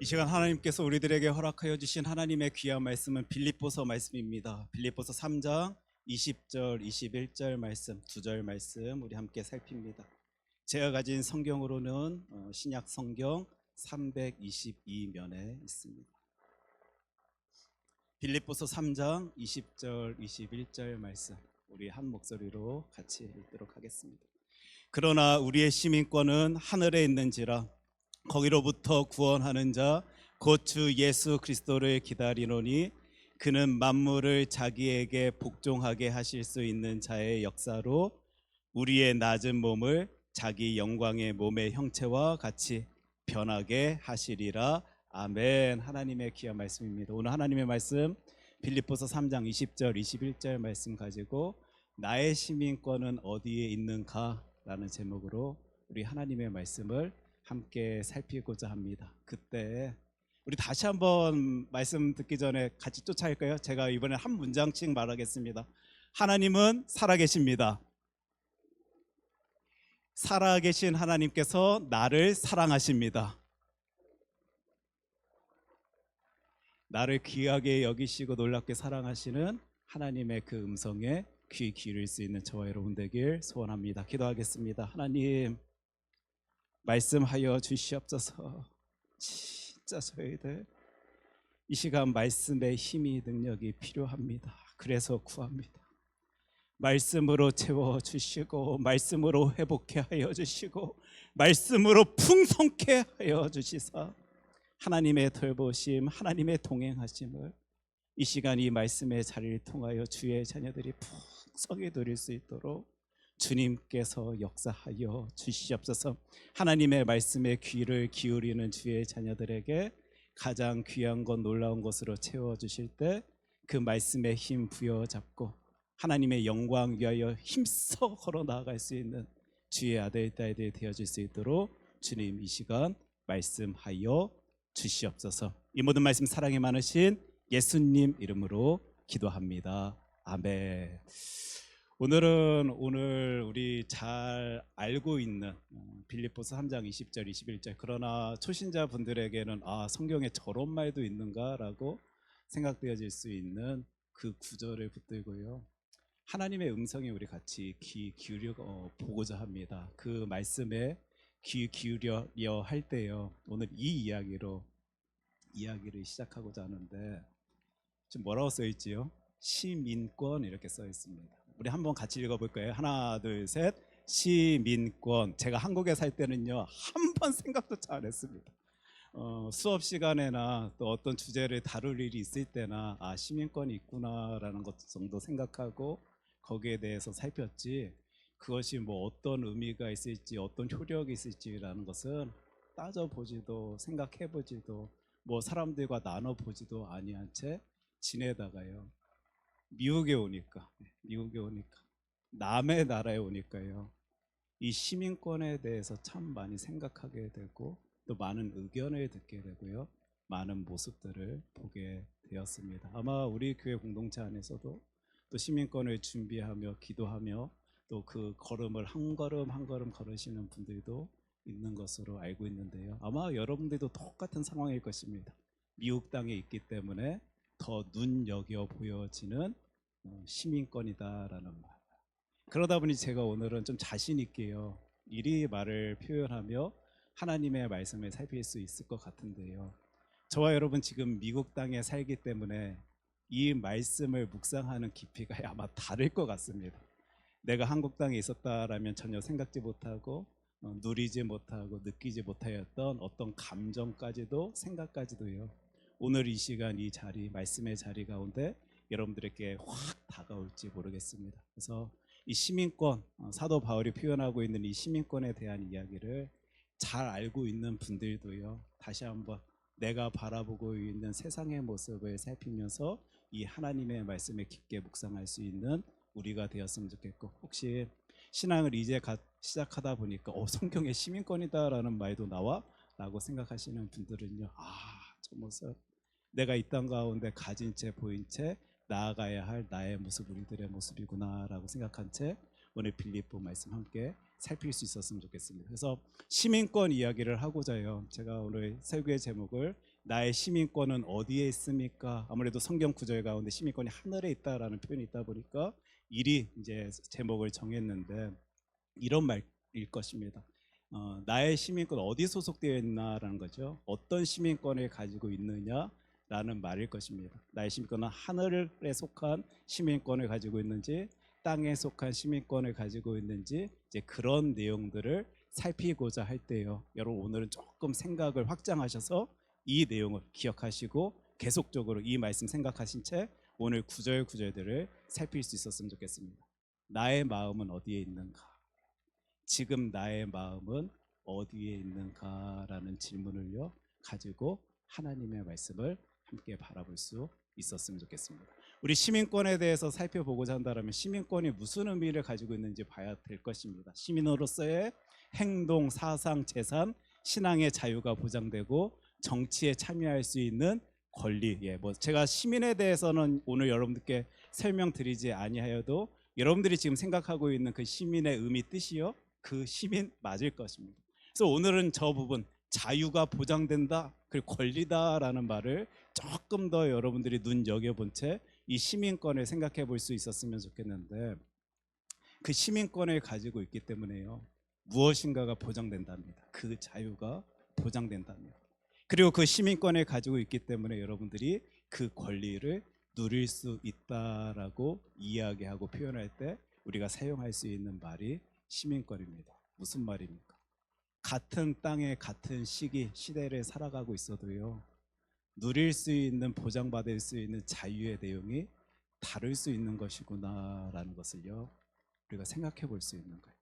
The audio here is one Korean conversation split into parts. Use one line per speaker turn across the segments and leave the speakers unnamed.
이 시간 하나님께서 우리들에게 허락하여 주신 하나님의 귀한 말씀은 빌립보서 말씀입니다. 빌립보서 3장 20절, 21절 말씀, 2절 말씀 우리 함께 살핍니다. 제가 가진 성경으로는 신약 성경 322면에 있습니다. 빌립보서 3장 20절, 21절 말씀 우리 한 목소리로 같이 읽도록 하겠습니다. 그러나 우리의 시민권은 하늘에 있는지라 거기로부터 구원하는 자 곧 주 예수 그리스도를 기다리노니 그는 만물을 자기에게 복종하게 하실 수 있는 자의 역사로 우리의 낮은 몸을 자기 영광의 몸의 형체와 같이 변하게 하시리라. 아멘. 하나님의 귀한 말씀입니다. 오늘 하나님의 말씀 빌립보서 3장 20절 21절 말씀 가지고 나의 시민권은 어디에 있는가 라는 제목으로 우리 하나님의 말씀을 함께 살피고자 합니다. 그때 우리 다시 한번 말씀 듣기 전에 같이 쫓아갈까요? 제가 이번에 한 문장씩 말하겠습니다. 하나님은 살아계십니다. 살아계신 하나님께서 나를 사랑하십니다. 나를 귀하게 여기시고 놀랍게 사랑하시는 하나님의 그 음성에 귀 기울일 수 있는 저와 여러분 되길 소원합니다. 기도하겠습니다. 하나님 말씀하여 주시옵소서. 진짜 저희들 이 시간 말씀의 힘이 능력이 필요합니다. 그래서 구합니다. 말씀으로 채워주시고 말씀으로 회복케 하여 주시고 말씀으로 풍성케 하여 주시사 하나님의 돌보심 하나님의 동행하심을 이 시간 이 말씀의 자리를 통하여 주의 자녀들이 풍성히 누릴 수 있도록 주님께서 역사하여 주시옵소서. 하나님의 말씀에 귀를 기울이는 주의 자녀들에게 가장 귀한 것 놀라운 것으로 채워주실 때 그 말씀에 힘 부여잡고 하나님의 영광 위하여 힘써 걸어 나아갈 수 있는 주의 아들 딸들이 되어질 수 있도록 주님 이 시간 말씀하여 주시옵소서. 이 모든 말씀 사랑이 많으신 예수님 이름으로 기도합니다. 아멘. 오늘 우리 잘 알고 있는 빌립보서 3장 20절 21절 그러나 초신자 분들에게는 성경에 저런 말도 있는가라고 생각되어질 수 있는 그 구절을 붙들고요. 하나님의 음성에 우리 같이 귀 기울여 보고자 합니다. 그 말씀에 귀 기울여 할 때요. 오늘 이 이야기를 시작하고자 하는데 지금 뭐라고 써 있지요? 시민권 이렇게 써 있습니다. 우리 한번 같이 읽어볼까요? 하나 둘 셋. 시민권. 제가 한국에 살 때는요 한 번 생각도 잘 안 했습니다. 수업 시간에나 또 어떤 주제를 다룰 일이 있을 때나 시민권이 있구나라는 것 정도 생각하고 거기에 대해서 살폈지 그것이 뭐 어떤 의미가 있을지 어떤 효력이 있을지라는 것은 따져보지도 생각해보지도 뭐 사람들과 나눠보지도 아니한 채 지내다가요 미국에 오니까 남의 나라에 오니까요 이 시민권에 대해서 참 많이 생각하게 되고 또 많은 의견을 듣게 되고요 많은 모습들을 보게 되었습니다. 아마 우리 교회 공동체 안에서도 또 시민권을 준비하며 기도하며 또 그 걸음을 한 걸음 한 걸음 걸으시는 분들도 있는 것으로 알고 있는데요 아마 여러분들도 똑같은 상황일 것입니다. 미국 땅에 있기 때문에 더 눈여겨 보여지는 시민권이다라는 말. 그러다 보니 제가 오늘은 좀 자신 있게요 이리 말을 표현하며 하나님의 말씀을 살필 수 있을 것 같은데요 저와 여러분 지금 미국 땅에 살기 때문에 이 말씀을 묵상하는 깊이가 아마 다를 것 같습니다. 내가 한국 땅에 있었다라면 전혀 생각지 못하고 누리지 못하고 느끼지 못하였던 어떤 감정까지도 생각까지도요 오늘 이 시간 이 자리 말씀의 자리 가운데 여러분들에게 확 다가올지 모르겠습니다. 그래서 이 시민권 사도 바울이 표현하고 있는 이 시민권에 대한 이야기를 잘 알고 있는 분들도요 다시 한번 내가 바라보고 있는 세상의 모습을 살피면서 이 하나님의 말씀에 깊게 묵상할 수 있는 우리가 되었으면 좋겠고 혹시 신앙을 이제 시작하다 보니까 성경에 시민권이다라는 말도 나와? 라고 생각하시는 분들은요 저 모습 내가 이 땅 가운데 가진 채 보인 채 나아가야 할 나의 모습 우리들의 모습이구나 라고 생각한 채 오늘 빌립보 말씀 함께 살필 수 있었으면 좋겠습니다. 그래서 시민권 이야기를 하고자 해요. 제가 오늘 설교의 제목을 나의 시민권은 어디에 있습니까? 아무래도 성경 구절 가운데 시민권이 하늘에 있다라는 표현이 있다 보니까 이리 이제 제목을 정했는데 이런 말일 것입니다. 나의 시민권 어디 소속되어 있나라는 거죠. 어떤 시민권을 가지고 있느냐라는 말일 것입니다. 나의 시민권은 하늘에 속한 시민권을 가지고 있는지 땅에 속한 시민권을 가지고 있는지 이제 그런 내용들을 살피고자 할 때요. 여러분 오늘은 조금 생각을 확장하셔서 이 내용을 기억하시고 계속적으로 이 말씀 생각하신 채 오늘 구절구절들을 살필 수 있었으면 좋겠습니다. 나의 마음은 어디에 있는가? 지금 나의 마음은 어디에 있는가라는 질문을요 가지고 하나님의 말씀을 함께 바라볼 수 있었으면 좋겠습니다. 우리 시민권에 대해서 살펴보고자 한다면 시민권이 무슨 의미를 가지고 있는지 봐야 될 것입니다. 시민으로서의 행동, 사상, 재산, 신앙의 자유가 보장되고 정치에 참여할 수 있는 권리. 뭐 제가 시민에 대해서는 오늘 여러분들께 설명드리지 아니하여도 여러분들이 지금 생각하고 있는 그 시민의 의미 뜻이요 그 시민 맞을 것입니다. 그래서 오늘은 저 부분 자유가 보장된다 그리고 권리다라는 말을 조금 더 여러분들이 눈여겨본 채 이 시민권을 생각해 볼 수 있었으면 좋겠는데 그 시민권을 가지고 있기 때문에요 무엇인가가 보장된답니다. 그 자유가 보장된답니다. 그리고 그 시민권을 가지고 있기 때문에 여러분들이 그 권리를 누릴 수 있다라고 이야기하고 표현할 때 우리가 사용할 수 있는 말이 시민권입니다. 무슨 말입니까? 같은 땅에 같은 시대를 살아가고 있어도요 누릴 수 있는 보장받을 수 있는 자유의 내용이 다를 수 있는 것이구나라는 것을요 우리가 생각해 볼 수 있는 거예요.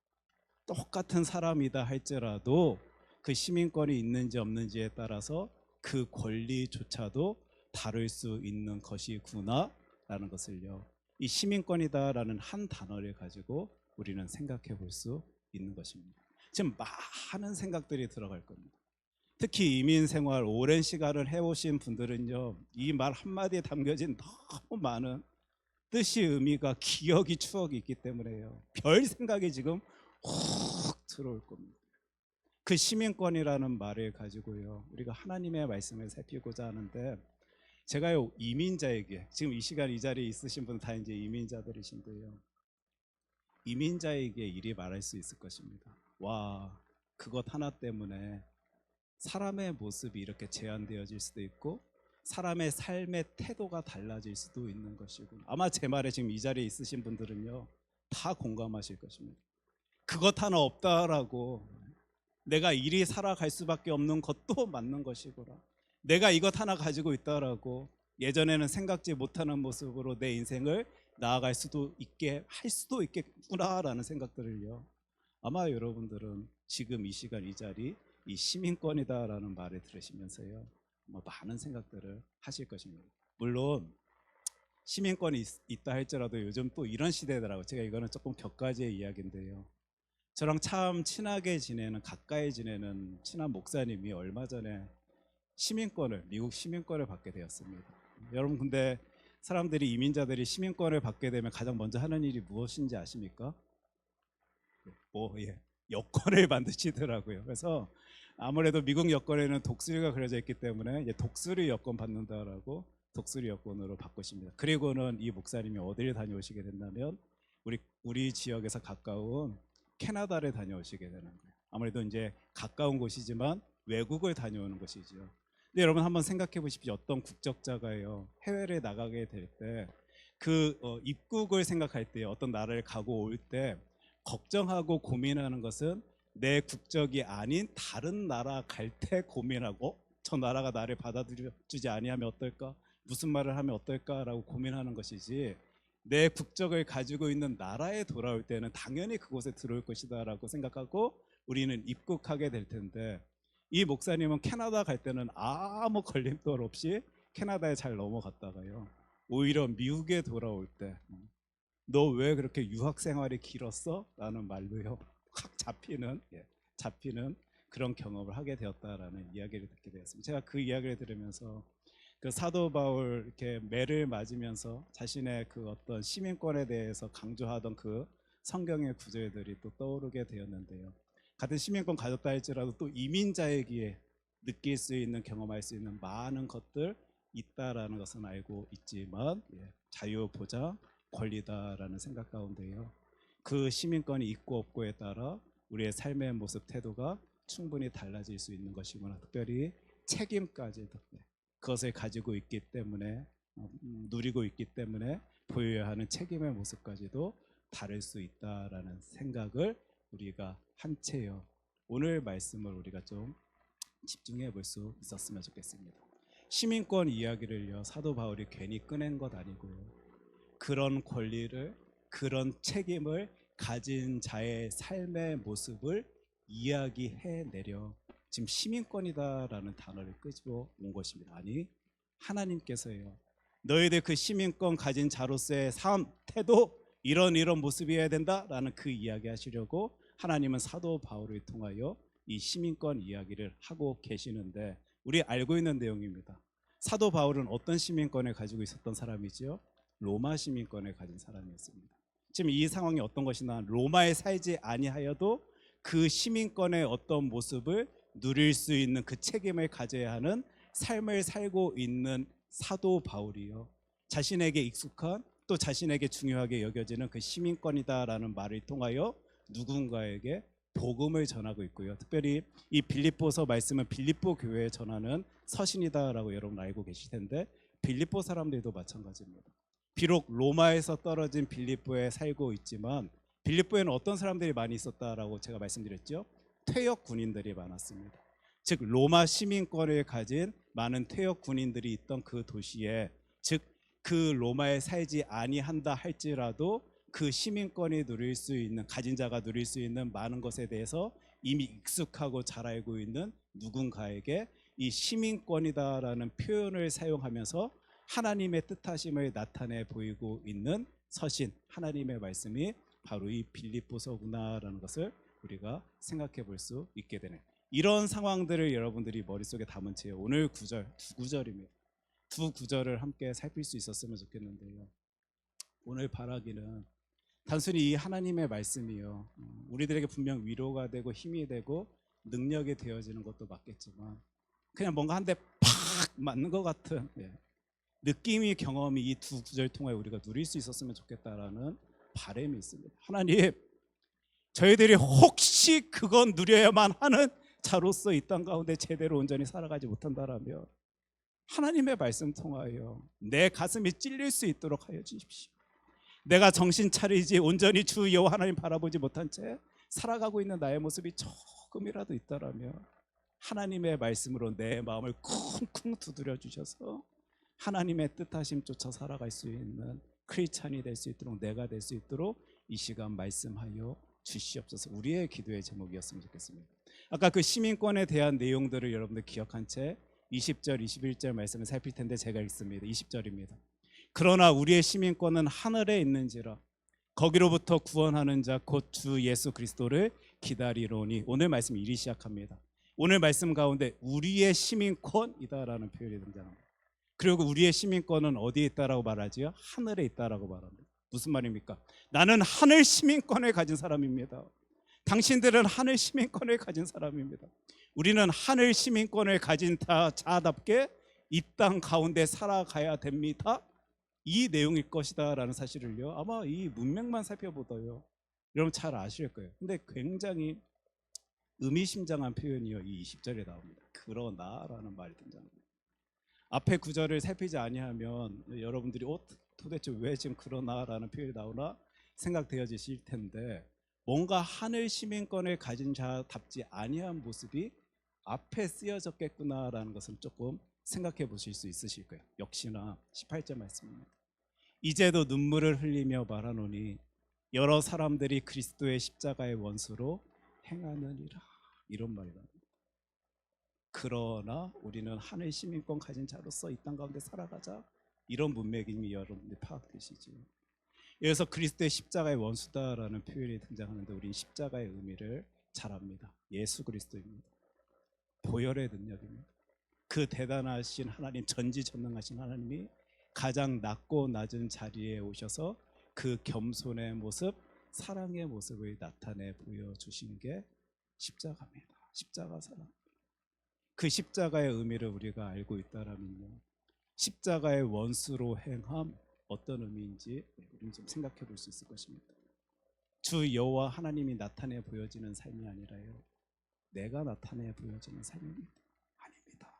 똑같은 사람이다 할지라도 그 시민권이 있는지 없는지에 따라서 그 권리조차도 다를 수 있는 것이구나라는 것을요 이 시민권이다라는 한 단어를 가지고 우리는 생각해 볼 수 있는 것입니다. 지금 많은 생각들이 들어갈 겁니다. 특히 이민 생활 오랜 시간을 해오신 분들은요 이 말 한마디에 담겨진 너무 많은 뜻이 의미가 기억이 추억이 있기 때문에요 별 생각이 지금 훅 들어올 겁니다. 그 시민권이라는 말을 가지고요 우리가 하나님의 말씀을 살피고자 하는데 제가요 이민자에게 지금 이 시간 이 자리에 있으신 분 다 이제 이민자들이신데요 이민자에게 이리 말할 수 있을 것입니다. 와 그것 하나 때문에 사람의 모습이 이렇게 제한되어질 수도 있고 사람의 삶의 태도가 달라질 수도 있는 것이고 아마 제 말에 지금 이 자리에 있으신 분들은요 다 공감하실 것입니다. 그것 하나 없다라고 내가 이리 살아갈 수밖에 없는 것도 맞는 것이구나. 내가 이것 하나 가지고 있다라고 예전에는 생각지 못하는 모습으로 내 인생을 나아갈 수도 있게 할 수도 있겠구나라는 생각들을요 아마 여러분들은 지금 이 시간 이 자리 이 시민권이다라는 말을 들으시면서요 많은 생각들을 하실 것입니다. 물론 시민권이 있다 할지라도 요즘 또 이런 시대더라고요. 제가 이거는 조금 격가지의 이야기인데요 저랑 참 친하게 지내는 가까이 지내는 친한 목사님이 얼마 전에 미국 시민권을 받게 되었습니다. 여러분 근데 사람들이 이민자들이 시민권을 받게 되면 가장 먼저 하는 일이 무엇인지 아십니까? 여권을 만드시더라고요. 그래서 아무래도 미국 여권에는 독수리가 그려져 있기 때문에 이제 독수리 여권 받는다라고 독수리 여권으로 바꾸십니다. 그리고는 이 목사님이 어디를 다녀오시게 된다면 우리 지역에서 가까운 캐나다를 다녀오시게 되는 거예요. 아무래도 이제 가까운 곳이지만 외국을 다녀오는 것이죠. 근데 여러분 한번 생각해 보십시오. 어떤 국적자가요 해외를 나가게 될 때 그 입국을 생각할 때 어떤 나라를 가고 올 때 걱정하고 고민하는 것은 내 국적이 아닌 다른 나라 갈 때 고민하고 저 나라가 나를 받아주지 아니하면 어떨까? 무슨 말을 하면 어떨까라고 고민하는 것이지 내 국적을 가지고 있는 나라에 돌아올 때는 당연히 그곳에 들어올 것이다라고 생각하고 우리는 입국하게 될 텐데 이 목사님은 캐나다 갈 때는 아무 걸림돌 없이 캐나다에 잘 넘어갔다가요 오히려 미국에 돌아올 때 너 왜 그렇게 유학 생활이 길었어? 라는 말로요 확 잡히는 그런 경험을 하게 되었다라는 이야기를 듣게 되었습니다. 제가 그 이야기를 들으면서 그 사도 바울 이렇게 매를 맞으면서 자신의 그 어떤 시민권에 대해서 강조하던 그 성경의 구절들이 또 떠오르게 되었는데요. 같은 시민권 가졌다 할지라도 또 이민자에게 느낄 수 있는 경험할 수 있는 많은 것들 있다라는 것은 알고 있지만 자유 보장 권리다라는 생각 가운데요. 그 시민권이 있고 없고에 따라 우리의 삶의 모습 태도가 충분히 달라질 수 있는 것이구나. 특별히 책임까지도 그것을 가지고 있기 때문에 누리고 있기 때문에 보여야 하는 책임의 모습까지도 다를 수 있다라는 생각을 우리가 한 채요. 오늘 말씀을 우리가 좀 집중해 볼 수 있었으면 좋겠습니다. 시민권 이야기를요, 사도 바울이 괜히 꺼낸 것 아니고요. 그런 권리를, 그런 책임을 가진 자의 삶의 모습을 이야기해 내려 지금 시민권이다라는 단어를 끄집어 온 것입니다. 아니, 하나님께서요, 너희들 그 시민권 가진 자로서의 삶, 태도 이런 모습이어야 된다라는 그 이야기 하시려고 하나님은 사도 바울을 통하여 이 시민권 이야기를 하고 계시는데, 우리 알고 있는 내용입니다. 사도 바울은 어떤 시민권을 가지고 있었던 사람이지요? 로마 시민권을 가진 사람이었습니다. 지금 이 상황이 어떤 것이나 로마에 살지 아니하여도 그 시민권의 어떤 모습을 누릴 수 있는 그 책임을 가져야 하는 삶을 살고 있는 사도 바울이요, 자신에게 익숙한 또 자신에게 중요하게 여겨지는 그 시민권이다라는 말을 통하여 누군가에게 복음을 전하고 있고요. 특별히 이 빌립보서 말씀은 빌립보 교회에 전하는 서신이다라고 여러분 알고 계실 텐데, 빌립보 사람들도 마찬가지입니다. 비록 로마에서 떨어진 빌립보에 살고 있지만 빌립보에는 어떤 사람들이 많이 있었다라고 제가 말씀드렸죠? 퇴역 군인들이 많았습니다. 즉 로마 시민권을 가진 많은 퇴역 군인들이 있던 그 도시에, 즉 그 로마에 살지 아니한다 할지라도 그 시민권이 누릴 수 있는, 가진 자가 누릴 수 있는 많은 것에 대해서 이미 익숙하고 잘 알고 있는 누군가에게 이 시민권이다라는 표현을 사용하면서 하나님의 뜻하심을 나타내 보이고 있는 서신, 하나님의 말씀이 바로 이 빌립보서구나라는 것을 우리가 생각해 볼 수 있게 되는, 이런 상황들을 여러분들이 머릿속에 담은 채 오늘 두 구절입니다. 두 구절을 함께 살필 수 있었으면 좋겠는데요. 오늘 바라기는 단순히 이 하나님의 말씀이요, 우리들에게 분명 위로가 되고 힘이 되고 능력이 되어지는 것도 맞겠지만 그냥 뭔가 한 대 팍 맞는 것 같은 느낌이, 경험이 이 두 구절 통해 우리가 누릴 수 있었으면 좋겠다라는 바람이 있습니다. 하나님, 저희들이 혹시 그건 누려야만 하는 자로서 이 땅 가운데 제대로 온전히 살아가지 못한다라면 하나님의 말씀 통하여 내 가슴이 찔릴 수 있도록 하여 주십시오. 내가 정신 차리지 온전히 주 여호와 하나님 바라보지 못한 채 살아가고 있는 나의 모습이 조금이라도 있다라면 하나님의 말씀으로 내 마음을 쿵쿵 두드려 주셔서 하나님의 뜻하심 쫓아 살아갈 수 있는 크리스찬이 될 수 있도록, 내가 될 수 있도록 이 시간 말씀하여 주시옵소서. 우리의 기도의 제목이었으면 좋겠습니다. 아까 그 시민권에 대한 내용들을 여러분들 기억한 채 20절, 21절 말씀을 살필 텐데 제가 읽습니다. 20절입니다. 그러나 우리의 시민권은 하늘에 있는지라 거기로부터 구원하는 자 곧 주 예수 그리스도를 기다리로니. 오늘 말씀 이리 시작합니다. 오늘 말씀 가운데 우리의 시민권이다라는 표현이 등장합니다. 그리고 우리의 시민권은 어디에 있다라고 말하지요? 하늘에 있다라고 말합니다. 무슨 말입니까? 나는 하늘 시민권을 가진 사람입니다. 당신들은 하늘 시민권을 가진 사람입니다. 우리는 하늘 시민권을 가진 자답게 이 땅 가운데 살아가야 됩니다. 이 내용일 것이다 라는 사실을요, 아마 이 문맥만 살펴보다요 여러분 잘 아실 거예요. 근데 굉장히 의미심장한 표현이요, 이 20절에 나옵니다. 그러나 라는 말이 등장합니다. 앞에 구절을 살피지 아니하면 여러분들이 도대체 왜 지금 그러나 라는 표현이 나오나 생각되어지실 텐데, 뭔가 하늘 시민권을 가진 자답지 아니한 모습이 앞에 쓰여졌겠구나 라는 것을 조금 생각해 보실 수 있으실 거예요. 역시나 18절 말씀입니다. 이제도 눈물을 흘리며 말하노니 여러 사람들이 그리스도의 십자가의 원수로 행하느니라. 이런 말이 나옵니다. 그러나 우리는 하늘 시민권 가진 자로서 이 땅 가운데 살아가자, 이런 문맥이 여러분들이 파악되시죠. 여기서 그리스도의 십자가의 원수다라는 표현이 등장하는데 우리는 십자가의 의미를 잘 압니다. 예수 그리스도입니다. 보혈의 능력입니다. 그 대단하신 하나님, 전지전능하신 하나님이 가장 낮고 낮은 자리에 오셔서 그 겸손의 모습, 사랑의 모습을 나타내 보여주신 게 십자가입니다. 십자가 사랑. 그 십자가의 의미를 우리가 알고 있다라면요, 십자가의 원수로 행함 어떤 의미인지 우리는 좀 생각해 볼 수 있을 것입니다. 주 여호와 하나님이 나타내 보여지는 삶이 아니라요, 내가 나타내 보여지는 삶입니다. 아닙니다.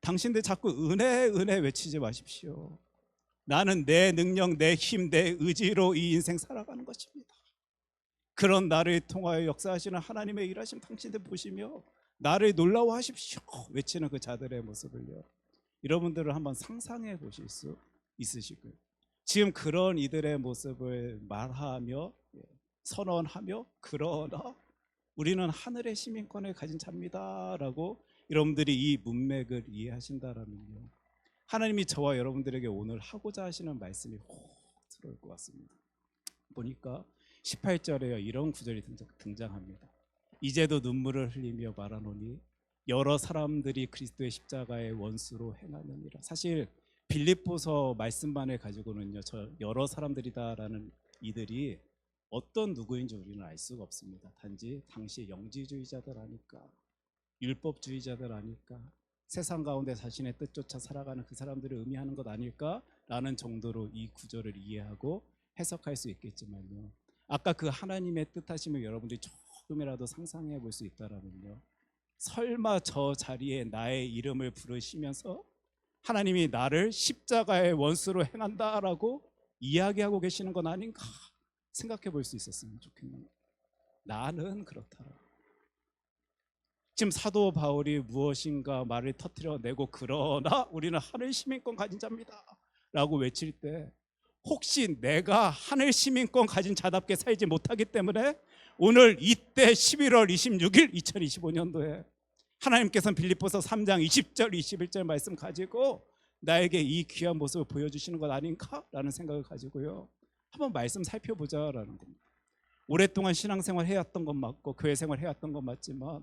당신들 자꾸 은혜 외치지 마십시오. 나는 내 능력, 내 힘, 내 의지로 이 인생 살아가는 것입니다. 그런 나를 통하여 역사하시는 하나님의 일하심 당신들 보시며 나를 놀라워하십시오 외치는 그 자들의 모습을요, 여러분들은 한번 상상해 보실 수 있으시고요. 지금 그런 이들의 모습을 말하며 선언하며, 그러나 우리는 하늘의 시민권을 가진 자입니다라고 여러분들이 이 문맥을 이해하신다라면요, 하나님이 저와 여러분들에게 오늘 하고자 하시는 말씀이 확 들어올 것 같습니다. 보니까 18절에 이런 구절이 등장합니다. 이제도 눈물을 흘리며 말하노니 여러 사람들이 그리스도의 십자가의 원수로 행하느니라. 사실 빌립보서 말씀만을 가지고는요, 저 여러 사람들이다라는 이들이 어떤 누구인지 우리는 알 수가 없습니다. 단지 당시 영지주의자들 아닐까, 율법주의자들 아닐까, 세상 가운데 자신의 뜻조차 살아가는 그 사람들을 의미하는 것 아닐까라는 정도로 이 구절을 이해하고 해석할 수 있겠지만요, 아까 그 하나님의 뜻하심을 여러분들이 조금이라도 상상해 볼 수 있다라면요, 설마 저 자리에 나의 이름을 부르시면서 하나님이 나를 십자가의 원수로 행한다라고 이야기하고 계시는 건 아닌가 생각해 볼 수 있었으면 좋겠네요. 나는 그렇다. 지금 사도 바울이 무엇인가 말을 터뜨려내고 그러나 우리는 하늘 시민권 가진 자입니다 라고 외칠 때, 혹시 내가 하늘 시민권 가진 자답게 살지 못하기 때문에 오늘 이때 11월 26일 2025년도에 하나님께서는 빌립보서 3장 20절 21절 말씀 가지고 나에게 이 귀한 모습을 보여주시는 것 아닌가라는 생각을 가지고요, 한번 말씀 살펴보자라는 겁니다. 오랫동안 신앙생활 해왔던 건 맞고 교회 생활 해왔던 건 맞지만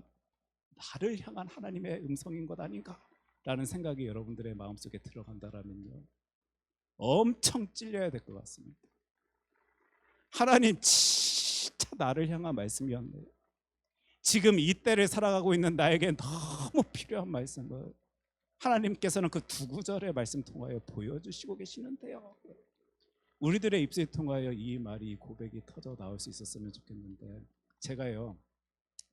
나를 향한 하나님의 음성인 것 아닌가라는 생각이 여러분들의 마음속에 들어간다라면요, 엄청 찔려야 될 것 같습니다. 하나님 진짜 나를 향한 말씀이었네요. 지금 이 때를 살아가고 있는 나에게 너무 필요한 말씀을 하나님께서는 그 두 구절의 말씀 통하여 보여주시고 계시는데요, 우리들의 입술을 통하여 이 말이, 이 고백이 터져 나올 수 있었으면 좋겠는데, 제가요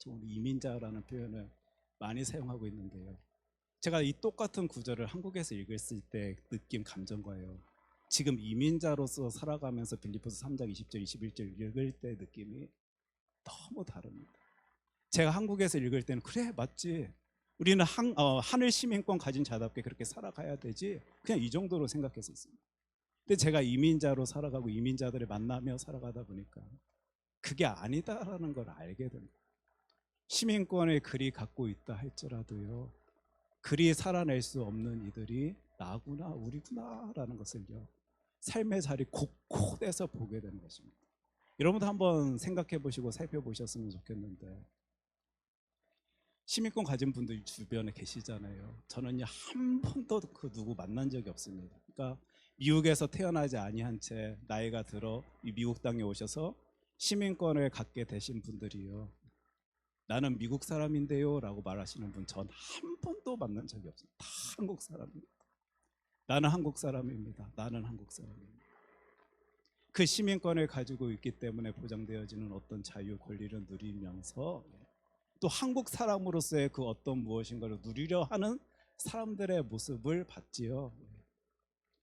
오늘 이민자라는 표현을 많이 사용하고 있는데요, 제가 이 똑같은 구절을 한국에서 읽었을 때 느낀 감정과요, 지금 이민자로서 살아가면서 빌립보서 3장 20절 21절 읽을 때 느낌이 너무 다릅니다. 제가 한국에서 읽을 때는 그래 맞지, 우리는 하늘 시민권 가진 자답게 그렇게 살아가야 되지, 그냥 이 정도로 생각했었습니다. 근데 제가 이민자로 살아가고 이민자들을 만나며 살아가다 보니까 그게 아니다라는 걸 알게 된 거예요. 시민권을 그리 갖고 있다 할지라도요, 그리 살아낼 수 없는 이들이 나구나 우리구나라는 것을요, 삶의 자리 곳곳에서 보게 되는 것입니다. 여러분도 한번 생각해 보시고 살펴보셨으면 좋겠는데, 시민권 가진 분들 주변에 계시잖아요. 저는요 한 번도 그 누구 만난 적이 없습니다. 그러니까 미국에서 태어나지 아니한 채 나이가 들어 이 미국 땅에 오셔서 시민권을 갖게 되신 분들이요, 나는 미국 사람인데요 라고 말하시는 분 전 한 번도 만난 적이 없어요. 다 한국 사람입니다. 나는 한국 사람입니다. 나는 한국 사람입니다. 그 시민권을 가지고 있기 때문에 보장되어지는 어떤 자유 권리를 누리면서 또 한국 사람으로서의 그 어떤 무엇인가를 누리려 하는 사람들의 모습을 봤지요.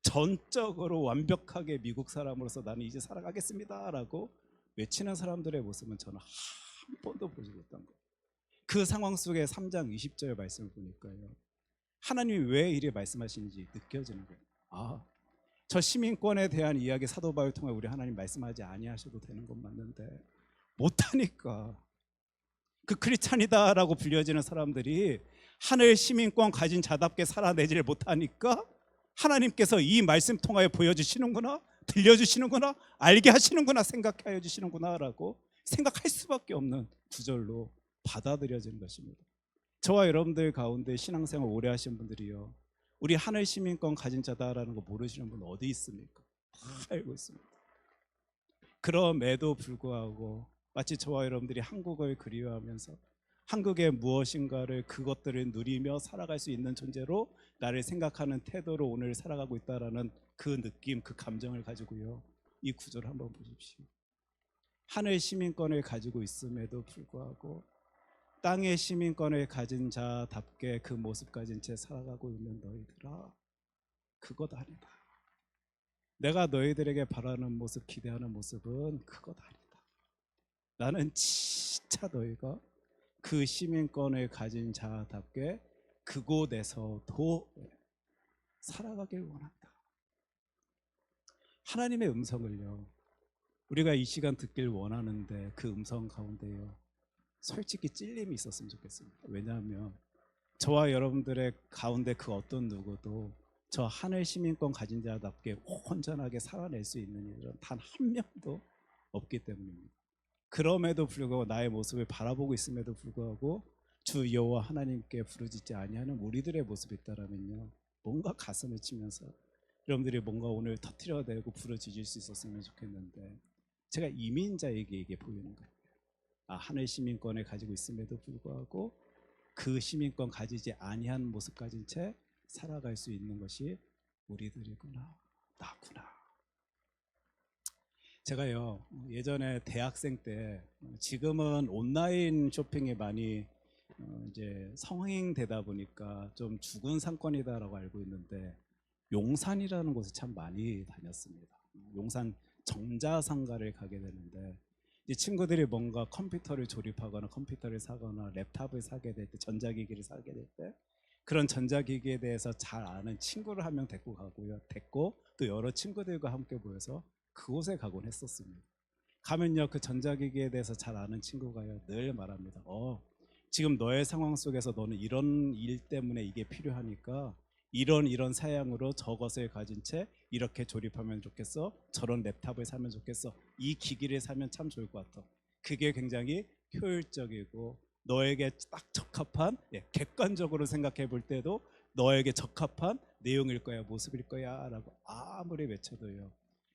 전적으로 완벽하게 미국 사람으로서 나는 이제 살아가겠습니다 라고 외치는 사람들의 모습은 저는 한 번도 보지 못한 거예요. 그 상황 속에 3장 20절 말씀을 보니까요, 하나님이 왜 이리 말씀하시는지 느껴지는 거예요. 아, 저 시민권에 대한 이야기 사도 바울을 통해 우리 하나님 말씀하지 아니하셔도 되는 건 맞는데 못하니까, 그 크리스찬이다라고 불려지는 사람들이 하늘 시민권 가진 자답게 살아내지를 못하니까 하나님께서 이 말씀 통하여 보여주시는구나, 들려주시는구나, 알게 하시는구나, 생각하여 주시는구나 라고 생각할 수밖에 없는 구절로 받아들여지는 것입니다. 저와 여러분들 가운데 신앙생활 오래 하신 분들이요, 우리 하늘 시민권 가진 자다라는 거 모르시는 분 어디 있습니까? 다 알고 있습니다. 그럼에도 불구하고 마치 저와 여러분들이 한국을 그리워하면서 한국의 무엇인가를 그것들을 누리며 살아갈 수 있는 존재로 나를 생각하는 태도로 오늘 살아가고 있다라는 그 느낌, 그 감정을 가지고요. 이 구절을 한번 보십시오. 하늘 시민권을 가지고 있음에도 불구하고 땅의 시민권을 가진 자답게 그 모습 가진 채 살아가고 있는 너희들아, 그것 아니다. 내가 너희들에게 바라는 모습, 기대하는 모습은 그것 아니다. 나는 진짜 너희가 그 시민권을 가진 자답게 그곳에서도 살아가길 원한다. 하나님의 음성을요, 우리가 이 시간 듣길 원하는데 그 음성 가운데요, 솔직히 찔림이 있었으면 좋겠습니다. 왜냐하면 저와 여러분들의 가운데 그 어떤 누구도 저 하늘 시민권 가진 자답게 온전하게 살아낼 수 있는 일은 단 한 명도 없기 때문입니다. 그럼에도 불구하고 나의 모습을 바라보고 있음에도 불구하고 주 여호와 하나님께 부르짖지 아니하는 우리들의 모습이 있다라면요, 뭔가 가슴을 치면서 여러분들이 뭔가 오늘 터뜨려내고 부르짖을 수 있었으면 좋겠는데, 제가 이민자에게 이게 보이는 거예요. 아, 하늘 시민권을 가지고 있음에도 불구하고 그 시민권 가지지 아니한 모습 가진 채 살아갈 수 있는 것이 우리들이구나, 나구나. 제가요, 예전에 대학생 때, 지금은 온라인 쇼핑이 많이 이제 성행되다 보니까 좀 죽은 상권이다라고 알고 있는데, 용산이라는 곳에 참 많이 다녔습니다. 용산 정자상가를 가게 되는데, 이 친구들이 뭔가 컴퓨터를 조립하거나 컴퓨터를 사거나 랩탑을 사게 될 때, 전자기기를 사게 될 때 그런 전자기기에 대해서 잘 아는 친구를 한 명 데리고 가고요, 됐고 또 여러 친구들과 함께 모여서 그곳에 가곤 했었습니다. 가면요, 그 전자기기에 대해서 잘 아는 친구가요, 늘 말합니다. 지금 너의 상황 속에서 너는 이런 일 때문에 이게 필요하니까 이런 사양으로 저것을 가진 채 이렇게 조립하면 좋겠어, 저런 랩탑을 사면 좋겠어, 이 기기를 사면 참 좋을 것 같아. 그게 굉장히 효율적이고 너에게 딱 적합한, 객관적으로 생각해 볼 때도 너에게 적합한 내용일 거야, 모습일 거야 라고 아무리 외쳐도요,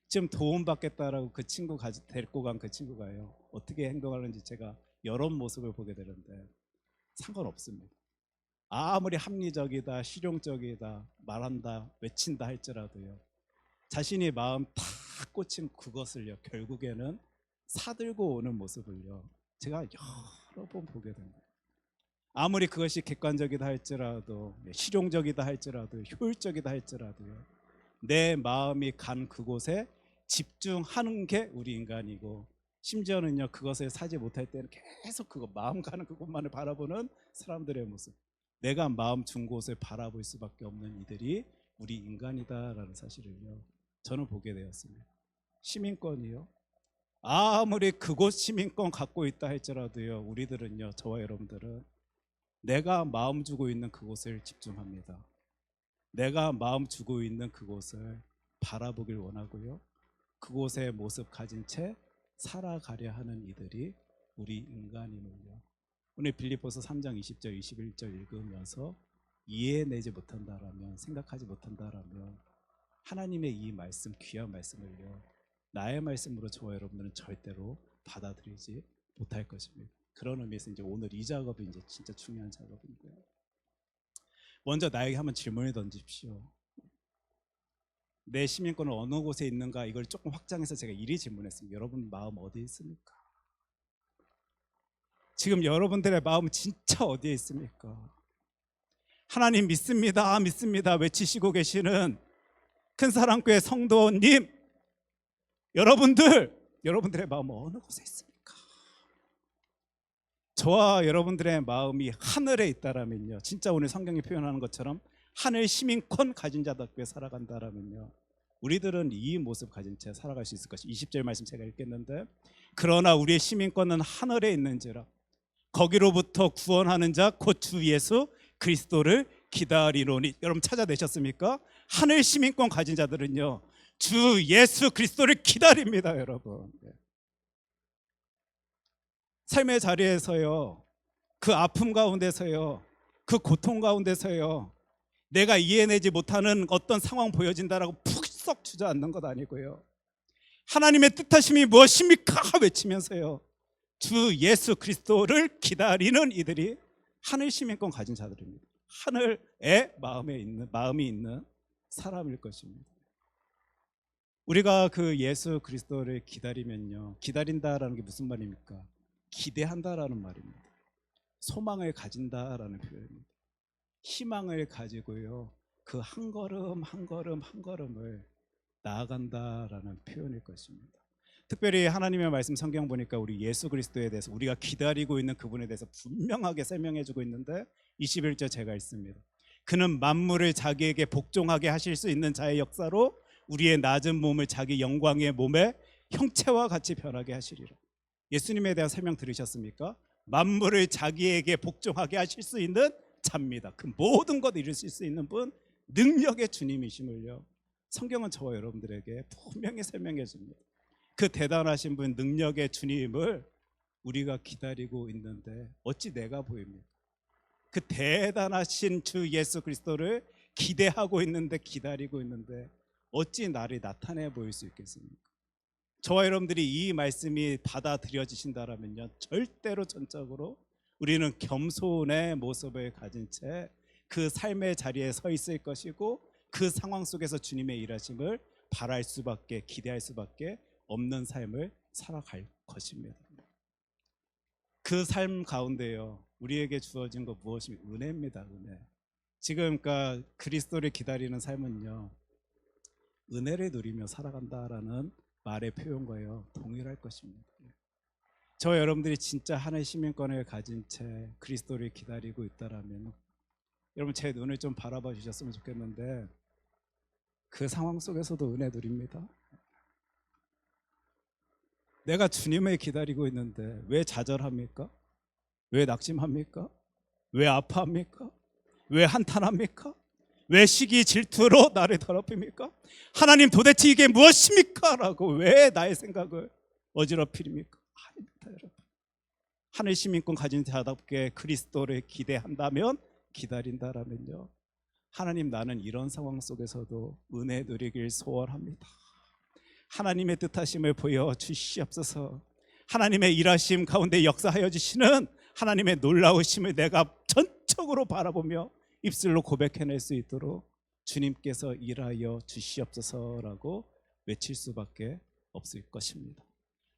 지금 도움받겠다라고 그 친구 데리고 간 그 친구가요, 어떻게 행동하는지 제가 여러 모습을 보게 되는데 상관없습니다. 아무리 합리적이다, 실용적이다, 말한다, 외친다 할지라도요, 자신이 마음 탁 꽂힌 그것을요, 결국에는 사들고 오는 모습을요, 제가 여러 번 보게 된 거예요. 아무리 그것이 객관적이다 할지라도, 실용적이다 할지라도, 효율적이다 할지라도요, 내 마음이 간 그곳에 집중하는 게 우리 인간이고, 심지어는요, 그것을 사지 못할 때는 계속 그거 마음 가는 그곳만을 바라보는 사람들의 모습, 내가 마음 준 곳을 바라볼 수밖에 없는 이들이 우리 인간이다라는 사실을요, 저는 보게 되었습니다. 시민권이요, 아무리 그곳 시민권 갖고 있다 할지라도요, 우리들은요, 저와 여러분들은 내가 마음 주고 있는 그곳을 집중합니다. 내가 마음 주고 있는 그곳을 바라보길 원하고요, 그곳의 모습 가진 채 살아가려 하는 이들이 우리 인간임을요, 오늘 빌립보서 3장 20절 21절 읽으면서 이해내지 못한다라면, 생각하지 못한다라면 하나님의 이 말씀, 귀한 말씀을요, 나의 말씀으로 저와 여러분들은 절대로 받아들이지 못할 것입니다. 그런 의미에서 이제 오늘 이 작업이 이제 진짜 중요한 작업인데요, 먼저 나에게 한번 질문을 던지십시오. 내 시민권은 어느 곳에 있는가, 이걸 조금 확장해서 제가 이리 질문했습니다. 여러분 마음 어디에 있습니까? 지금 여러분들의 마음 진짜 어디에 있습니까? 하나님 믿습니다, 믿습니다 외치시고 계시는 큰사랑교회 성도님, 여러분들의 마음은 어느 곳에 있습니까? 저와 여러분들의 마음이 하늘에 있다라면요, 진짜 오늘 성경이 표현하는 것처럼 하늘 시민권 가진 자답게 살아간다라면요, 우리들은 이 모습 가진 채 살아갈 수 있을 것이. 20절 말씀 제가 읽겠는데, 그러나 우리의 시민권은 하늘에 있는지라 거기로부터 구원하는 자 곧 주 예수 그리스도를 기다리노니. 여러분 찾아내셨습니까? 하늘 시민권 가진 자들은요, 주 예수 그리스도를 기다립니다. 여러분, 삶의 자리에서요, 그 아픔 가운데서요, 그 고통 가운데서요, 내가 이해내지 못하는 어떤 상황 보여진다라고 푹 썩 주저앉는 것 아니고요, 하나님의 뜻하심이 무엇입니까? 외치면서요, 주 예수 그리스도를 기다리는 이들이 하늘 시민권 가진 자들입니다. 하늘의 마음이 있는 사람일 것입니다. 우리가 그 예수 그리스도를 기다리면요, 기다린다라는 게 무슨 말입니까? 기대한다라는 말입니다. 소망을 가진다라는 표현입니다. 희망을 가지고요, 그 한 걸음 한 걸음 한 걸음을 나아간다라는 표현일 것입니다. 특별히 하나님의 말씀 성경 보니까 우리 예수 그리스도에 대해서, 우리가 기다리고 있는 그분에 대해서 분명하게 설명해 주고 있는데 21절 제가 읽습니다. 그는 만물을 자기에게 복종하게 하실 수 있는 자의 역사로 우리의 낮은 몸을 자기 영광의 몸의 형체와 같이 변하게 하시리라. 예수님에 대한 설명 들으셨습니까? 만물을 자기에게 복종하게 하실 수 있는 자입니다. 그 모든 것 이룰 수 있는 분, 능력의 주님이심을요, 성경은 저와 여러분들에게 분명히 설명해 줍니다. 그 대단하신 분, 능력의 주님을 우리가 기다리고 있는데 어찌 내가 보입니까? 그 대단하신 주 예수 그리스도를 기대하고 있는데, 기다리고 있는데 어찌 나를 나타내 보일 수 있겠습니까? 저와 여러분들이 이 말씀이 받아들여지신다면요, 절대로 전적으로 우리는 겸손의 모습을 가진 채 그 삶의 자리에 서 있을 것이고, 그 상황 속에서 주님의 일하심을 바랄 수밖에, 기대할 수밖에 없는 삶을 살아갈 것입니다. 그 삶 가운데요, 우리에게 주어진 것 무엇입니까? 은혜입니다. 은혜. 지금 그러니까 그리스도를 기다리는 삶은요, 은혜를 누리며 살아간다라는 말의 표현과요 동일할 것입니다. 저 여러분들이 진짜 하나의 시민권을 가진 채 그리스도를 기다리고 있다라면, 여러분 제 눈을 좀 바라봐 주셨으면 좋겠는데, 그 상황 속에서도 은혜 누립니다. 내가 주님을 기다리고 있는데 왜 좌절합니까? 왜 낙심합니까? 왜 아파합니까? 왜 한탄합니까? 왜 시기 질투로 나를 더럽힙니까? 하나님 도대체 이게 무엇입니까? 라고 왜 나의 생각을 어지럽힙니까? 아닙니다, 여러분. 하늘 시민권 가진 자답게 그리스도를 기대한다면, 기다린다라면요, 하나님, 나는 이런 상황 속에서도 은혜 누리길 소원합니다. 하나님의 뜻하심을 보여 주시옵소서. 하나님의 일하심 가운데 역사하여 주시는 하나님의 놀라우심을 내가 전적으로 바라보며 입술로 고백해낼 수 있도록 주님께서 일하여 주시옵소서라고 외칠 수밖에 없을 것입니다.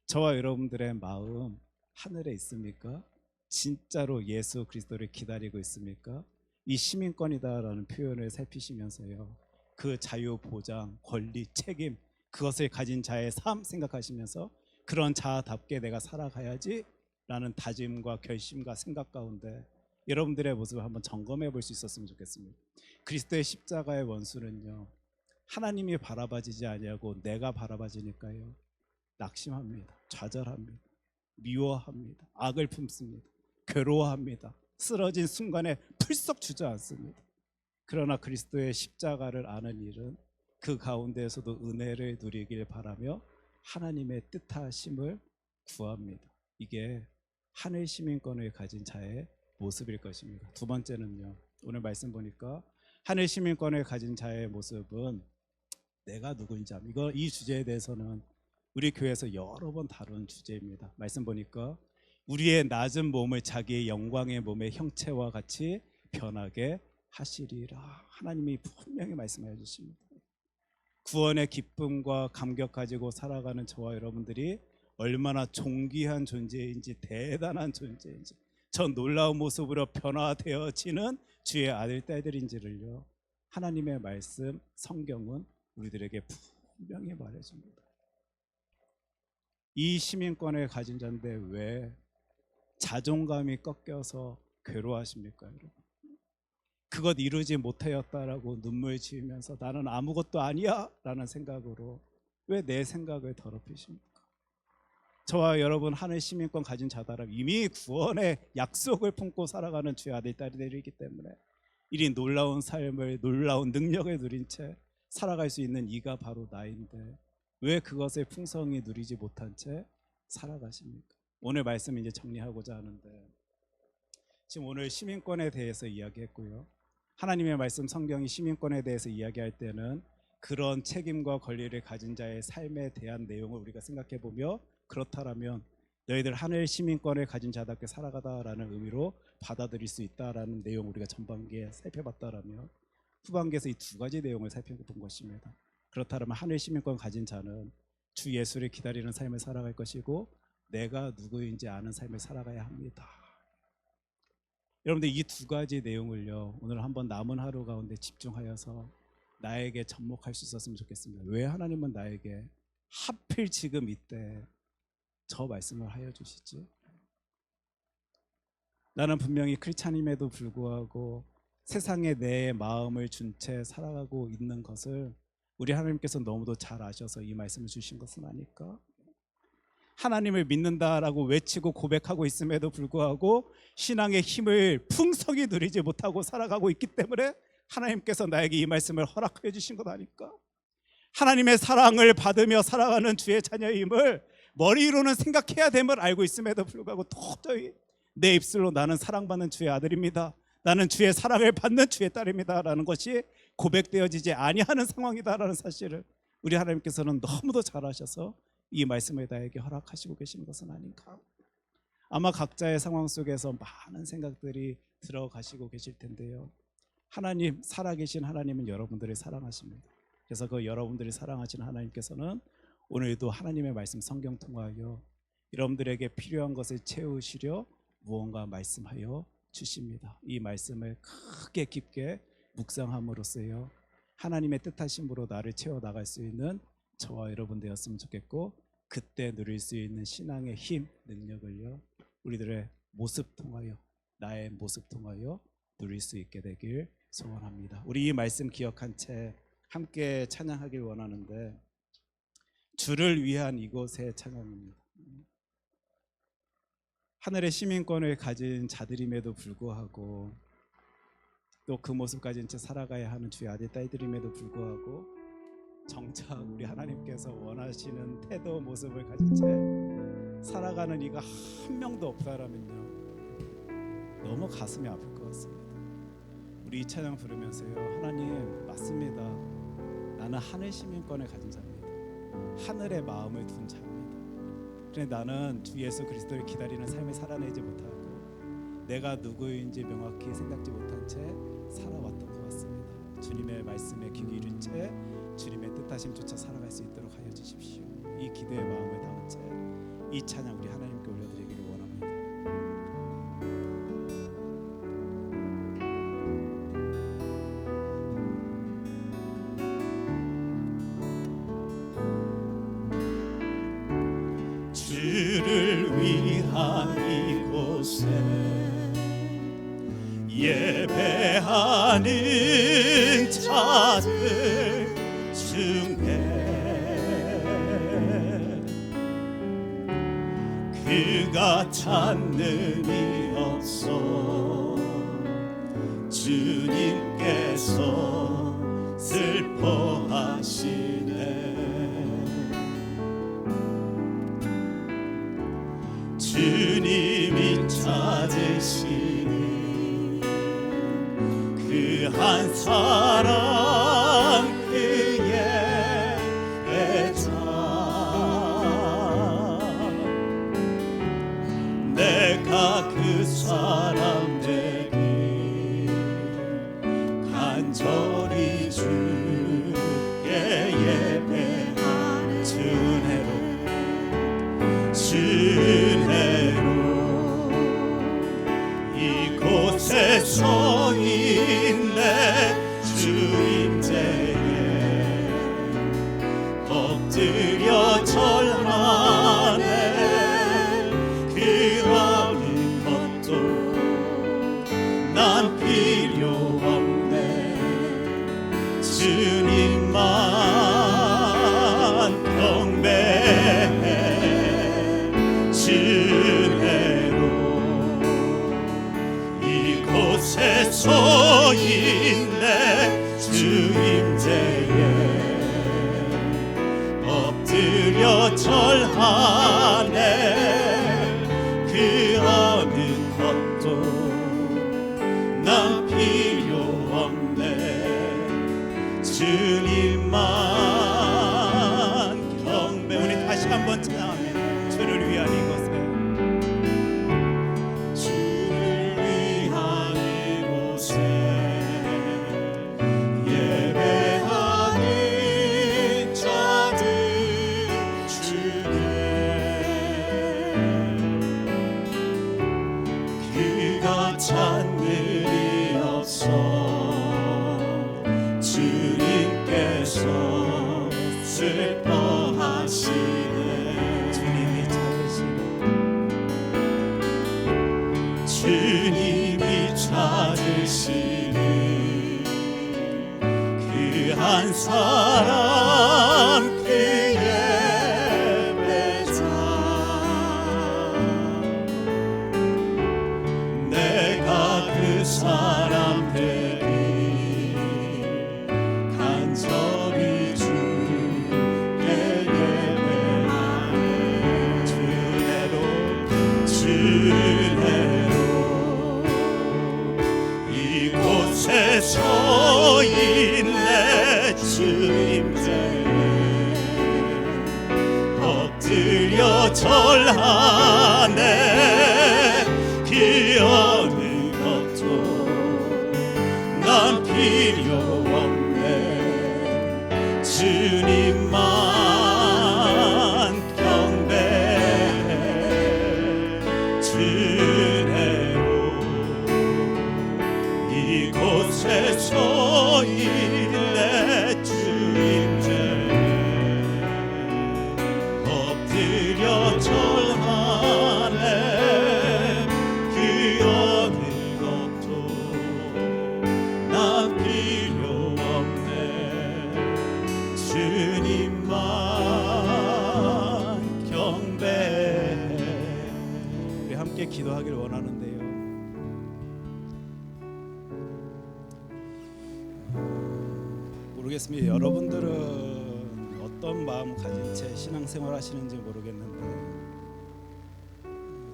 저와 여러분들의 마음 하늘에 있습니까? 진짜로 예수 그리스도를 기다리고 있습니까? 이 시민권이다라는 표현을 살피시면서요, 그 자유, 보장, 권리, 책임, 그것을 가진 자의 삶 생각하시면서 그런 자답게 내가 살아가야지 라는 다짐과 결심과 생각 가운데 여러분들의 모습을 한번 점검해 볼 수 있었으면 좋겠습니다. 그리스도의 십자가의 원수는요, 하나님이 바라봐지지 아니하고 내가 바라봐지니까요, 낙심합니다. 좌절합니다. 미워합니다. 악을 품습니다. 괴로워합니다. 쓰러진 순간에 풀썩 주저앉습니다. 그러나 그리스도의 십자가를 아는 일은 그 가운데에서도 은혜를 누리길 바라며 하나님의 뜻하심을 구합니다. 이게 하늘 시민권을 가진 자의 모습일 것입니다. 두 번째는요, 오늘 말씀 보니까 하늘 시민권을 가진 자의 모습은 내가 누구인지 압니다. 이 주제에 대해서는 우리 교회에서 여러 번 다룬 주제입니다. 말씀 보니까 우리의 낮은 몸을 자기의 영광의 몸의 형체와 같이 변하게 하시리라. 하나님이 분명히 말씀해 주십니다. 구원의 기쁨과 감격 가지고 살아가는 저와 여러분들이 얼마나 존귀한 존재인지, 대단한 존재인지, 저 놀라운 모습으로 변화되어지는 주의 아들 딸들인지를요, 하나님의 말씀 성경은 우리들에게 분명히 말해줍니다. 이 시민권을 가진 자인데 왜 자존감이 꺾여서 괴로워하십니까, 여러분? 그것 이루지 못하였다라고 눈물 지으면서 나는 아무것도 아니야 라는 생각으로 왜 내 생각을 더럽히십니까? 저와 여러분 하늘 시민권 가진 자다라면 이미 구원의 약속을 품고 살아가는 주의 아들 딸들이기 때문에 이리 놀라운 삶을, 놀라운 능력을 누린 채 살아갈 수 있는 이가 바로 나인데 왜 그것을 풍성히 누리지 못한 채 살아가십니까? 오늘 말씀 이제 정리하고자 하는데, 지금 오늘 시민권에 대해서 이야기했고요, 하나님의 말씀 성경이 시민권에 대해서 이야기할 때는 그런 책임과 권리를 가진 자의 삶에 대한 내용을 우리가 생각해 보며, 그렇다라면 너희들 하늘 시민권을 가진 자답게 살아가다라는 의미로 받아들일 수 있다라는 내용 우리가 전반기에 살펴봤다라면, 후반기에서 이 두 가지 내용을 살펴본 것입니다. 그렇다면 하늘 시민권 가진 자는 주 예수를 기다리는 삶을 살아갈 것이고, 내가 누구인지 아는 삶을 살아가야 합니다. 여러분들, 이 두 가지 내용을요, 오늘 한번 남은 하루 가운데 집중하여서 나에게 접목할 수 있었으면 좋겠습니다. 왜 하나님은 나에게 하필 지금 이때 저 말씀을 하여 주시지? 나는 분명히 크리스찬임에도 불구하고 세상에 내 마음을 준 채 살아가고 있는 것을 우리 하나님께서 너무도 잘 아셔서 이 말씀을 주신 것은 아닐까? 하나님을 믿는다라고 외치고 고백하고 있음에도 불구하고 신앙의 힘을 풍성히 누리지 못하고 살아가고 있기 때문에 하나님께서 나에게 이 말씀을 허락해 주신 것 아닐까? 하나님의 사랑을 받으며 살아가는 주의 자녀임을 머리로는 생각해야 됨을 알고 있음에도 불구하고 도저히 내 입술로 나는 사랑받는 주의 아들입니다, 나는 주의 사랑을 받는 주의 딸입니다 라는 것이 고백되어지지 아니하는 상황이다라는 사실을 우리 하나님께서는 너무도 잘 아셔서 이 말씀을 나에게 허락하시고 계시는 것은 아닌가? 아마 각자의 상황 속에서 많은 생각들이 들어가시고 계실 텐데요, 하나님, 살아계신 하나님은 여러분들을 사랑하십니다. 그래서 그 여러분들이 사랑하시는 하나님께서는 오늘도 하나님의 말씀 성경 통하여 여러분들에게 필요한 것을 채우시려 무언가 말씀하여 주십니다. 이 말씀을 크게 깊게 묵상함으로써요, 하나님의 뜻하심으로 나를 채워나갈 수 있는 저와 여러분 되었으면 좋겠고, 그때 누릴 수 있는 신앙의 힘, 능력을요, 우리들의 모습 통하여, 나의 모습 통하여 누릴 수 있게 되길 소원합니다. 우리 이 말씀 기억한 채 함께 찬양하길 원하는데, 주를 위한 이곳의 찬양입니다. 하늘의 시민권을 가진 자들임에도 불구하고, 또 그 모습 가진 채 살아가야 하는 주의 아들 딸들임에도 불구하고, 정작 우리 하나님께서 원하시는 태도 모습을 가진 채 살아가는 이가 한 명도 없다라면요, 너무 가슴이 아플 것 같습니다. 우리 이 찬양 부르면서요, 하나님, 맞습니다, 나는 하늘 시민권을 가진 자입니다, 하늘의 마음을 둔 자입니다. 그런데 나는 주 예수 그리스도를 기다리는 삶을 살아내지 못하고 내가 누구인지 명확히 생각지 못한 채 살아왔던 것 같습니다. 주님의 말씀에 귀 기울인 채 주님의 뜻하심 쫓아 살아갈 수 있도록 하여 주십시오. 이 기도의 마음을 담은 채 이 찬양 우리 하나님께 올려드리기를 원합니다.
주를 위한 이곳에 예배하는 자들 중에 그가 찾는 이 없어 주님께서 슬퍼하시네. 주님이 찾으시니 그 한 사람 그의 애자 내가 그 사람 되기 간절히 주께 예배하는 주은혜로 이곳에 서 있네. 주임제에 엎드려 절하네. 그러는 것도 난 필요 없네. 주님만 경배해. 주은혜로 이곳에 서 있네. 주임제에 엎드려 절하네. 그 어느 것도 난 필요 없네. 주님만 경배.
우리 다시 한번 찬양합니다. 주를 위한 이곳에
주를 위한 이곳에 예배하는 자들 주께 그가 찾느니 없어 주님께서 슬퍼하시네.
주님이 찾으시는
주님이 찾으시는 그 한 사람 그 예배자 내가 그 사람 되리 간절히 주께 예배하네. 주내로 이곳에 서 있네. 주님께 엎드려 절하네. 그 어느 것도 난 필요 없네. 주님만 경배해. 주내로 이곳에 서 있네. 주님께 엎드려 절하네. 그 어느 것도 난 필요 없네. 주님만 경배해.
우리 함께 기도하기를 원하는데요. 모르겠습니다. 여러분들은 어떤 마음 가진 채 신앙생활 하시는지 모르겠는데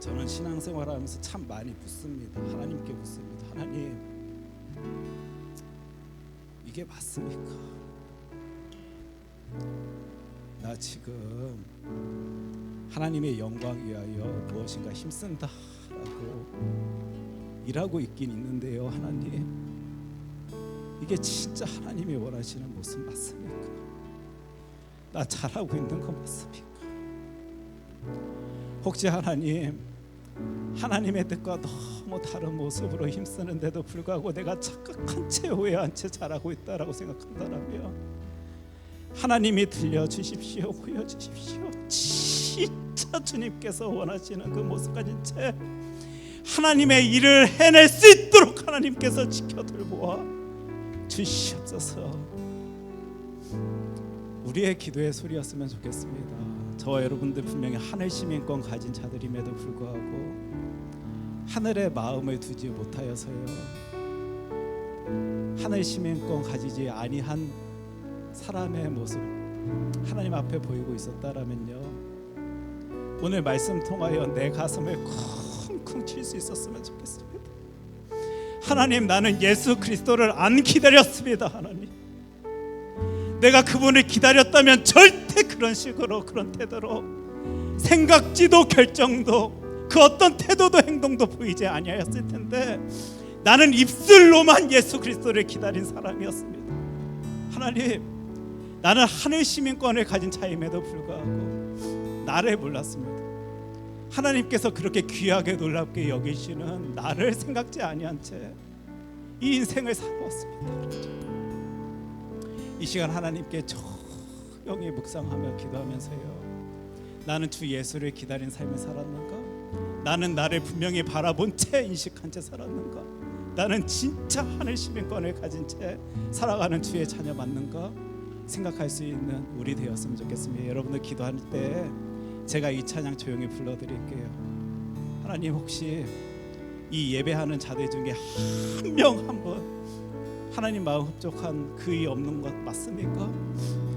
저는 신앙생활 하면서 참 많이 묻습니다. 하나님께 묻습니다. 하나님, 이게 맞습니까? 나 지금 하나님의 영광 위하여 무엇인가 힘쓴다라고 일하고 있긴 있는데요. 하나님, 이게 진짜 하나님이 원하시는 모습 맞습니까? 나 잘하고 있는 거 맞습니까? 혹시 하나님, 하나님의 뜻과 너무 다른 모습으로 힘쓰는데도 불구하고 내가 착각한 채 오해한 채 잘하고 있다라고 생각한다면 하나님이 들려주십시오. 보여주십시오. 진짜 주님께서 원하시는 그 모습 가진 채 하나님의 일을 해낼 수 있도록 하나님께서 지켜들보아 주시옵소서. 우리의 기도의 소리였으면 좋겠습니다. 저와 여러분들 분명히 하늘 시민권 가진 자들임에도 불구하고 하늘의 마음을 두지 못하여서요, 하늘 시민권 가지지 아니한 사람의 모습 하나님 앞에 보이고 있었다라면요, 오늘 말씀 통하여 내 가슴을 쿵쿵 칠 수 있었으면 좋겠습니다. 하나님, 나는 예수 그리스도를 안 기다렸습니다. 하나님, 내가 그분을 기다렸다면 절대 그런 식으로, 그런 태도로 생각지도 결정도 그 어떤 태도도 행동도 보이지 아니하였을 텐데 나는 입술로만 예수 그리스도를 기다린 사람이었습니다. 하나님, 나는 하늘 시민권을 가진 자임에도 불구하고 나를 몰랐습니다. 하나님께서 그렇게 귀하게 놀랍게 여기시는 나를 생각지 아니한 채 이 인생을 살아왔습니다. 이 시간 하나님께 조용히 묵상하며 기도하면서요, 나는 주 예수를 기다린 삶을 살았는가? 나는 나를 분명히 바라본 채 인식한 채 살았는가? 나는 진짜 하늘 시민권을 가진 채 살아가는 주의 자녀 맞는가? 생각할 수 있는 우리 되었으면 좋겠습니다. 여러분들 기도할 때 제가 이 찬양 조용히 불러드릴게요. 하나님, 혹시 이 예배하는 자들 중에 한 명 한 분 하나님 마음 흡족한 그의 없는 것 맞습니까?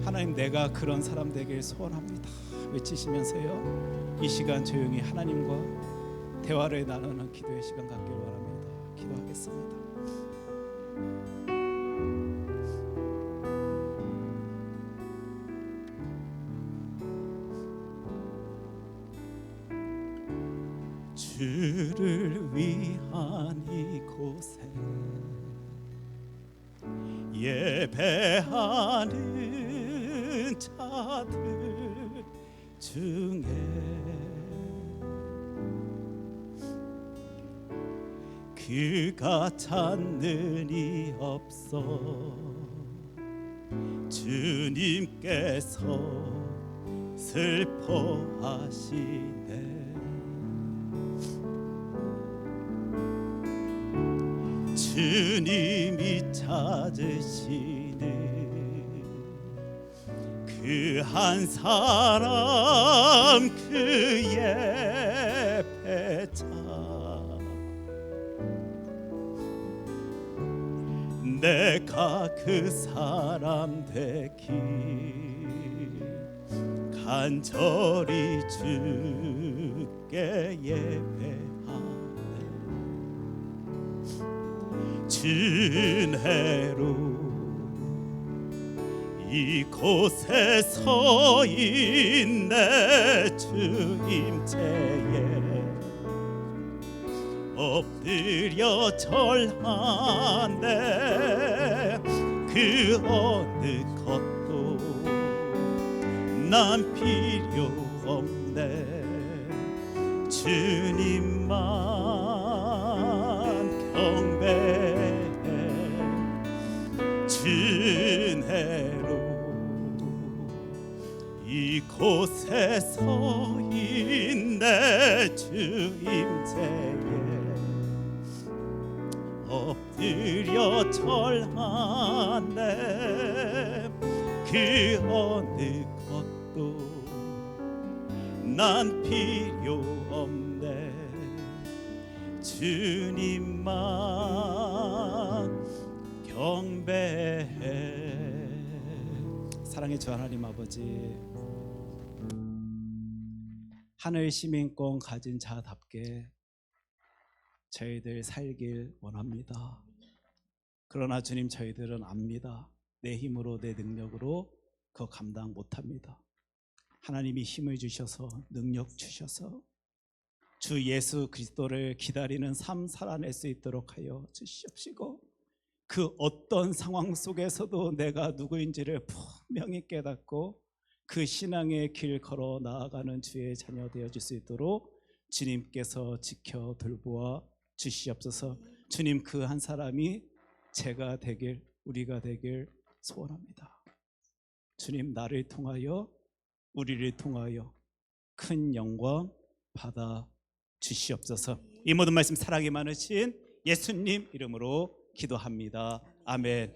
하나님, 내가 그런 사람 되길 소원합니다 외치시면서요, 이 시간 조용히 하나님과 대화를 나누는 기도의 시간 갖기를 원합니다. 기도하겠습니다. 주를 위한 이곳에 예배하는 자들 중에 그가 찾는 이 없어 주님께서 슬퍼하시네. 주님이 찾으시는 그 한 사람 그 예배자 내가 그 사람 되기 간절히 주께 예배하네. 진해로 이곳에 서 있네. 주임체에 엎드려 절하네. 그 어느 것도 난 필요 없네. 주님만 경배해. 진해로 이곳에 서 있네. 주임체에 엎드려 절하네. 그 어느 것도 난 필요 없네. 주님만 경배해. 사랑의 주 하나님 아버지, 하늘 시민권 가진 자답게 저희들 살길 원합니다. 그러나 주님, 저희들은 압니다. 내 힘으로 내 능력으로 그거 감당 못합니다. 하나님이 힘을 주셔서 능력 주셔서 주 예수 그리스도를 기다리는 삶 살아낼 수 있도록 하여 주시옵시고, 그 어떤 상황 속에서도 내가 누구인지를 분명히 깨닫고 그 신앙의 길 걸어 나아가는 주의 자녀 되어질 수 있도록 주님께서 지켜 돌보아 주시옵소서. 주님, 그 한 사람이 제가 되길, 우리가 되길 소원합니다. 주님, 나를 통하여, 우리를 통하여 큰 영광 받아 주시옵소서. 이 모든 말씀 사랑이 많으신 예수님 이름으로 기도합니다. 아멘.